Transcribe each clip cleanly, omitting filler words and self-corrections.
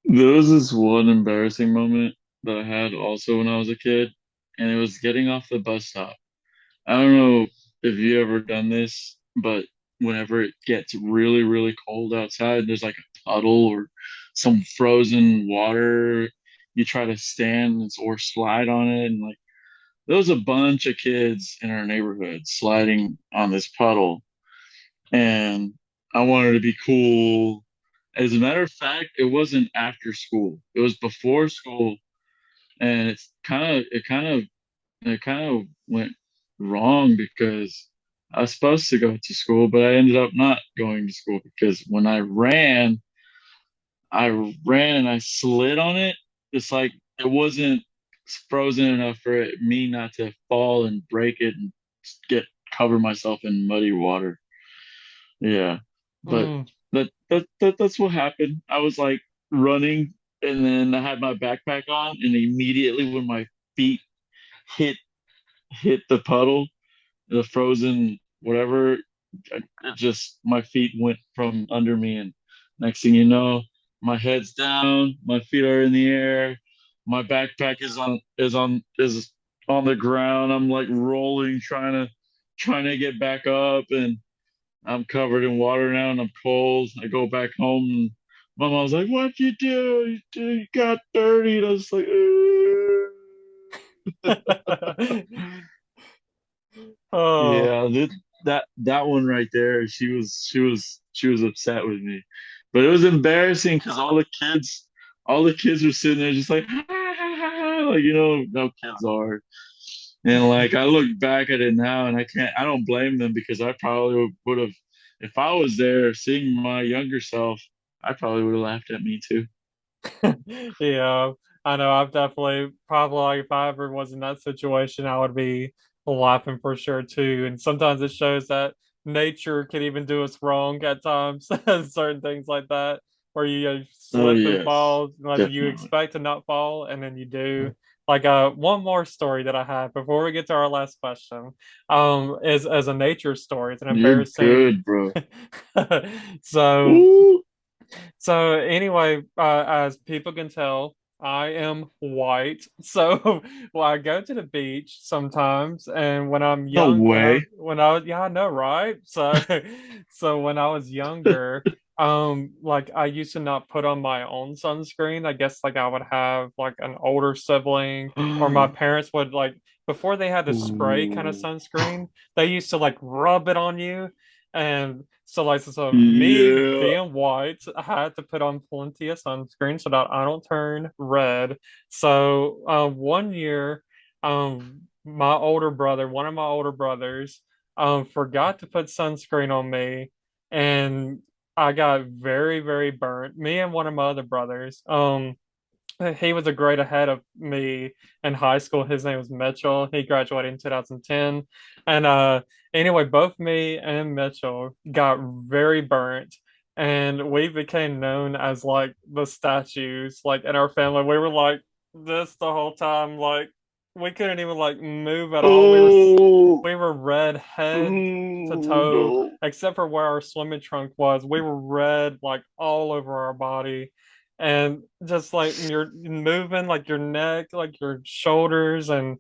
There was this one embarrassing moment that I had also when I was a kid, and it was getting off the bus stop. I don't know if you ever done this, but whenever it gets really, really cold outside, there's like a puddle or some frozen water. You try to stand or slide on it, and like there was a bunch of kids in our neighborhood sliding on this puddle, and I wanted to be cool. As a matter of fact, it wasn't after school. It was before school, and it kind of went wrong because I was supposed to go to school, but I ended up not going to school because when I ran and I slid on it. It's like it wasn't frozen enough for me not to fall and break it and get cover myself in muddy water. Yeah, but Mm. that's what happened. I was like running, and then I had my backpack on, and immediately when my feet hit hit the puddle, the frozen whatever, it just my feet went from under me, and next thing you know, my head's down, my feet are in the air, my backpack is on the ground. I'm like rolling, trying to get back up, and I'm covered in water now, and I'm cold. I go back home, and my mom's like, "What'd you do? You got dirty." And I was like, Oh, Yeah, that one right there, she was upset with me, but it was embarrassing because all the kids were sitting there just like, ha, ha, ha, ha, like no kids are, and like I look back at it now, and I don't blame them because I probably would have, if I was there seeing my younger self, I probably would have laughed at me too. yeah. I know. I've definitely probably like, if I ever was in that situation, I would be laughing for sure too. And sometimes it shows that nature can even do us wrong at times, certain things like that, where you Oh slip and yes, fall, like you definitely. expect to not fall, and then you do. Like one more story that I have before we get to our last question, is as a nature story. It's an You're embarrassing. good, bro. So Ooh. so anyway, as people can tell, I am white. So well, I go to the beach sometimes, and when I'm No young, way. when I was yeah, I know, right? So so when I was younger, like I used to not put on my own sunscreen. I guess like I would have like an older sibling, or my parents would like before they had the spray kind of Ooh. sunscreen, they used to like rub it on you. And so me Yeah. being white, I had to put on plenty of sunscreen so that I don't turn red. So one year, one of my older brothers, forgot to put sunscreen on me, and I got very, very burnt. Me and one of my other brothers. He was a grade ahead of me in high school. His name was Mitchell. He graduated in 2010. And anyway, both me and Mitchell got very burnt. And we became known as like the statues, like in our family. We were like this the whole time. Like we couldn't even like move at all. Oh, We were red head to oh toe, no. except for where our swimming trunk was. We were red like all over our body, and just like you're moving like your neck, like your shoulders, and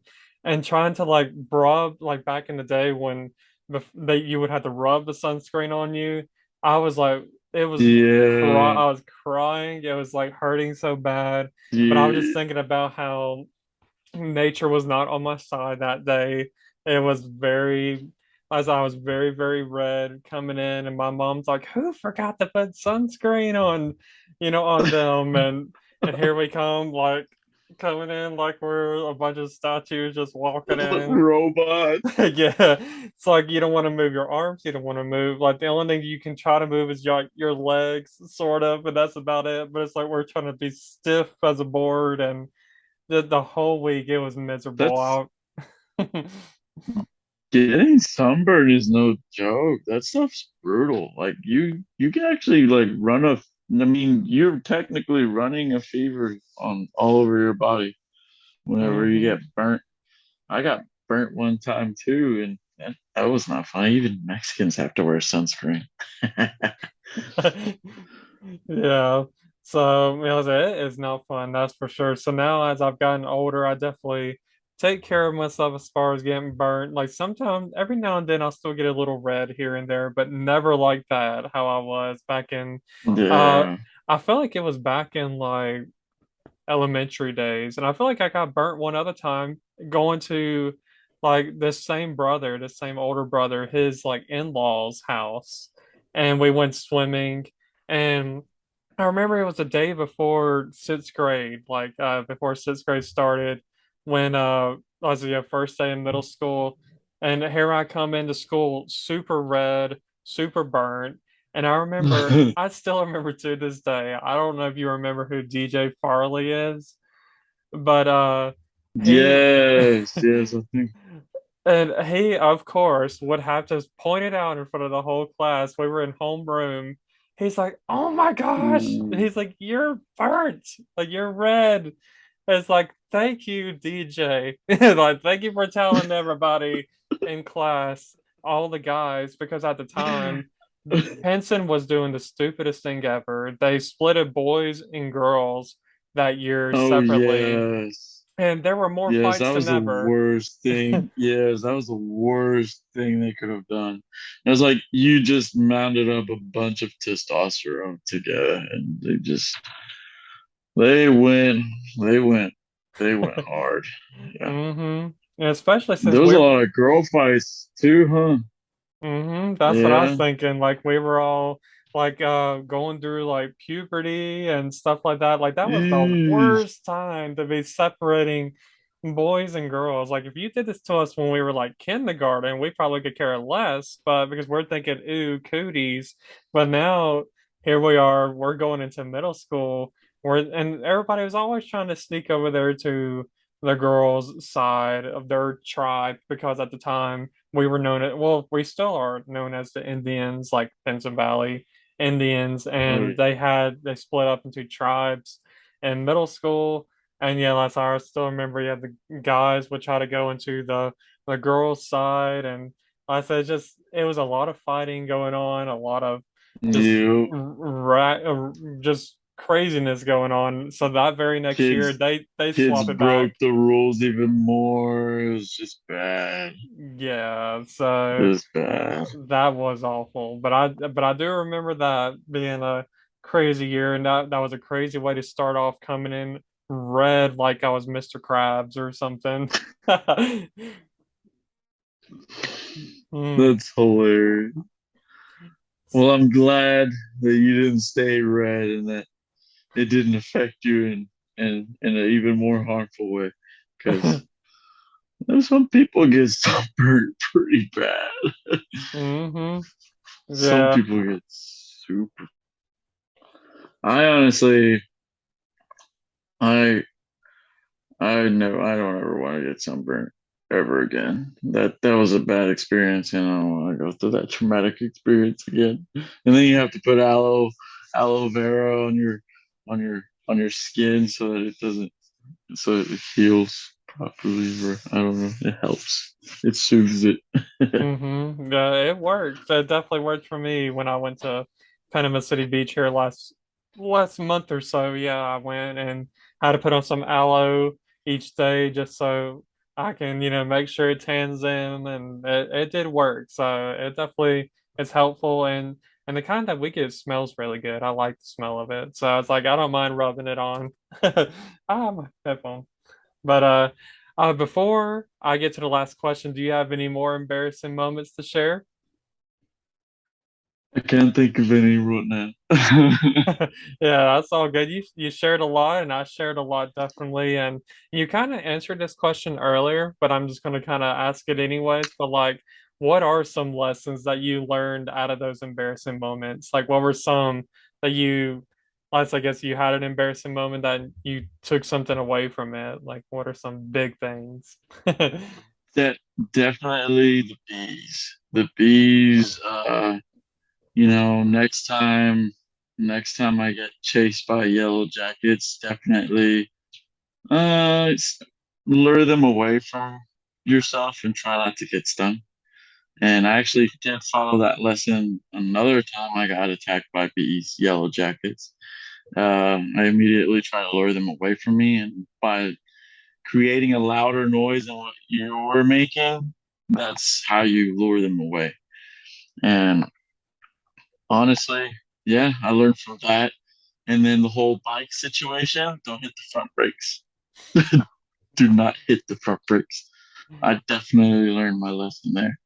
trying to like rub, like back in the day when you would have to rub the sunscreen on you. I was like, it was Yeah, I was crying. It was like hurting so bad, but I was just yeah. thinking about how nature was not on my side that day. It was very, as I was very, very red coming in, and my mom's like, "Who forgot to put sunscreen on, on them?" And here we come, like coming in like we're a bunch of statues just walking in. Robot. Yeah, it's like you don't want to move your arms, you don't want to move. Like the only thing you can try to move is your legs, sort of, and that's about it. But it's like we're trying to be stiff as a board, and the whole week it was miserable That's out. Getting sunburned is no joke. That stuff's brutal. Like you can actually like run a. I mean, you're technically running a fever on all over your body whenever you Hmm. get burnt. I got burnt one time too, and that was not fun. Even Mexicans have to wear sunscreen. Yeah. So, it is not fun, that's for sure. So now as I've gotten older, I definitely take care of myself as far as getting burnt. Like sometimes, every now and then, I'll still get a little red here and there, but never like that, how I was back in, uh, Yeah. I feel like it was back in like elementary days. And I feel like I got burnt one other time going to like this same older brother, his like in-laws' house. And we went swimming. And I remember it was the day before sixth grade, like before sixth grade started, when I was the first day in middle school. And here I come into school super red, super burnt. And I still remember to this day. I don't know if you remember who DJ Farley is, but he Yes, yes, I think. and he of course would have to point it out in front of the whole class. We were in homeroom. He's like, "Oh my gosh!" Mm. He's like, "You're burnt, like you're red." It's like, "Thank you, DJ." Like, thank you for telling everybody in class, all the guys, because at the time Henson was doing the stupidest thing ever. They splitted boys and girls that year Oh separately, yes. and there were more Yes, that fights was than the ever. worst thing. Yes, that was the worst thing they could have done. It was like you just mounted up a bunch of testosterone together and they went they went they went hard. Yeah. Mm-hmm. And especially since There was a we're lot of girl fights too, huh? That's what I was Yeah. thinking. Like we were all like going through like puberty and stuff like that. Like that was the Eesh. worst time to be separating boys and girls. Like if you did this to us when we were like kindergarten, we probably could care less, but because we're thinking, ooh, cooties. But now here we are, we're going into middle school where and everybody was always trying to sneak over there to the girls' side of their tribe because at the time we were known as, well, we still are known as the Indians, like Benson Valley Indians, Oh, and they split up into tribes in middle school. And yeah, that's how I still remember. You had the guys would try to go into the girls' side, and like I said, it was a lot of fighting going on, a lot of just you just craziness going on. So that very next year, kids they kids swap it back. broke the rules even more. It was just bad. Yeah, It so was bad. that was awful. But I do remember that being a crazy year, and that was a crazy way to start off coming in red like I was Mr. Krabs or something. Hmm. That's hilarious. Well, I'm glad that you didn't stay red and that it didn't affect you in an even more harmful way. Because some people get sunburned pretty bad. Hmm. Some Yeah. people get super. I honestly, I I know I don't ever want to get sunburned ever again. That was a bad experience, and I don't want to go through that traumatic experience again. And then you have to put aloe vera on your skin so that it doesn't so it heals properly. Or I don't know. It helps. It soothes it. Yeah, it worked. It definitely worked for me when I went to Panama City Beach here last month or so. Yeah, I went and had to put on some aloe each day just so I can, make sure it tans in, and it did work. So it definitely is helpful, and the kind that we get smells really good. I like the smell of it. So it's like I don't mind rubbing it on. My headphone. But before I get to the last question, do you have any more embarrassing moments to share? I can't think of any right now. Yeah, that's all good. You shared a lot, and I shared a lot definitely. And you kind of answered this question earlier, but I'm just going to kind of ask it anyways. But like, what are some lessons that you learned out of those embarrassing moments? Like, what were some that I guess you had an embarrassing moment that you took something away from it. Like, what are some big things? That definitely the bees. The bees. Next time I get chased by yellow jackets, definitely s- lure them away from yourself and try not to get stung. And I actually did follow that lesson another time I got attacked by bees, yellow jackets. I immediately try to lure them away from me, and by creating a louder noise than what you were making, that's how you lure them away. And honestly, yeah, I learned from that. And then the whole bike situation, don't hit the front brakes. Do not hit the front brakes. I definitely learned my lesson there.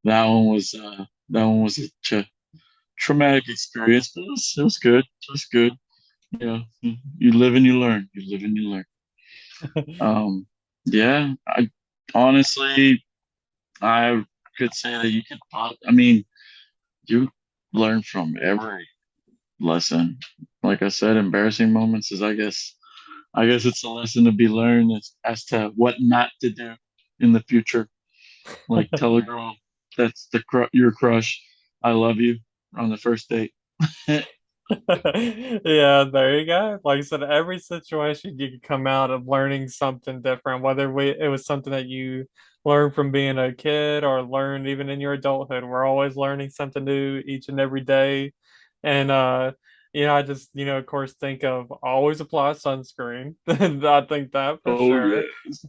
That one was a traumatic experience, but it was good. It was good. Yeah, you live and you learn. You live and you learn. Um, yeah, I honestly, I could say that you could. I mean, you learn from every lesson. Like I said, embarrassing moments is, I guess it's a lesson to be learned as to what not to do in the future. Like tell a girl that's your crush, I love you on the first date. Yeah, there you go. Like I said, every situation you could come out of learning something different, whether it was something that you learned from being a kid or learned even in your adulthood. We're always learning something new each and every day. And I just, of course, think of always apply sunscreen. I think that for Oh sure. yes.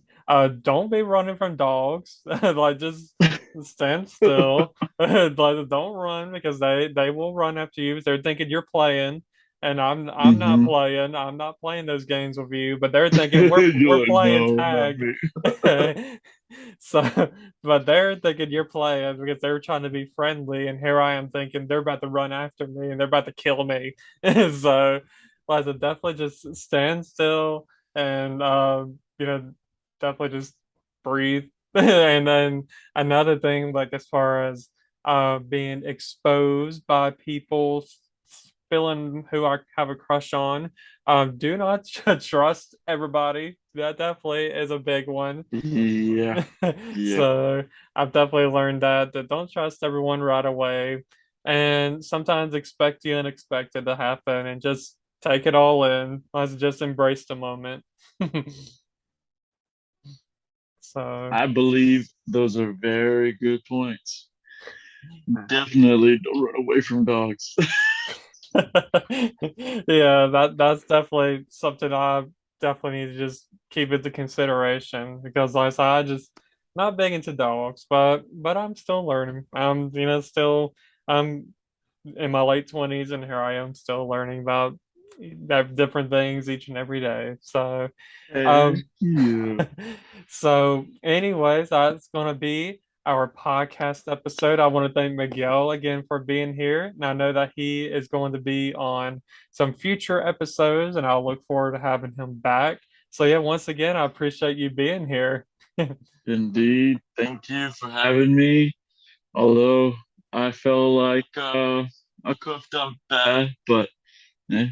Don't be running from dogs. Like just stand still. Like don't run because they will run after you. They're thinking you're playing, and I'm not Hmm. playing. I'm not playing those games with you. But they're thinking we're You're like, playing no, not tag. me. So, but they're thinking you're playing because they're trying to be friendly, and here I am thinking they're about to run after me and they're about to kill me. So, like, definitely just stand still and definitely just breathe. And then another thing, like as far as being exposed by people feeling who I have a crush on, do not trust everybody. That definitely is a big one. Yeah, yeah. So I've definitely learned that don't trust everyone right away, and sometimes expect the unexpected to happen, and just take it all in. Let's just embrace the moment. So I believe those are very good points. Definitely don't run away from dogs. yeah, that's definitely something I definitely need to just keep into consideration because like I said, I just not big into dogs, but I'm still learning. Still I'm in my late 20s and here I am still learning about different things each and every day. So Heck um, yeah. so, anyways, that's going to be our podcast episode. I want to thank Miguel again for being here. And I know that he is going to be on some future episodes, and I'll look forward to having him back. So, yeah, once again, I appreciate you being here. Indeed. Thank you for having me. Although I felt like I could have done bad, but eh,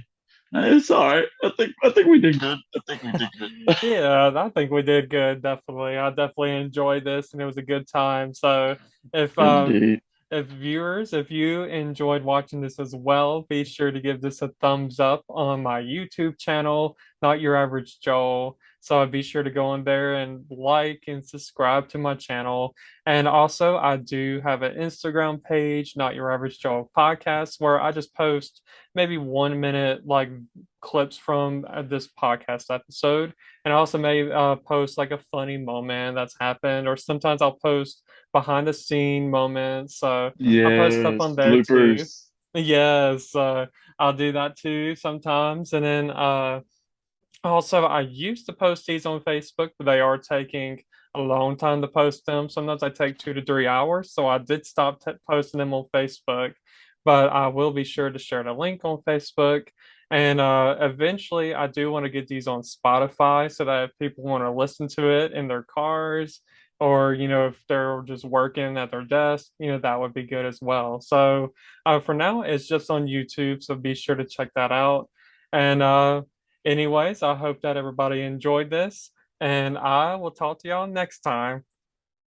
it's all right. I think we did good. I think we did good. Yeah, I think we did good, definitely. I definitely enjoyed this and it was a good time. So if Indeed. if you enjoyed watching this as well, be sure to give this a thumbs up on my YouTube channel, Not Your Average Joel. So be sure to go in there and like and subscribe to my channel. And also I do have an Instagram page, Not Your Average Joel Podcast, where I just post maybe 1 minute like clips from this podcast episode. And I also may post like a funny moment that's happened, or sometimes I'll post behind the scene moments. So I'll post stuff Yes, on there too. bloopers. Yes, I'll do that too sometimes. And then also, I used to post these on Facebook, but they are taking a long time to post them. Sometimes I take 2 to 3 hours. So I did stop posting them on Facebook, but I will be sure to share the link on Facebook. And eventually, I do want to get these on Spotify so that if people want to listen to it in their cars or, if they're just working at their desk, that would be good as well. So for now, it's just on YouTube. So be sure to check that out. And anyways, I hope that everybody enjoyed this, and I will talk to y'all next time.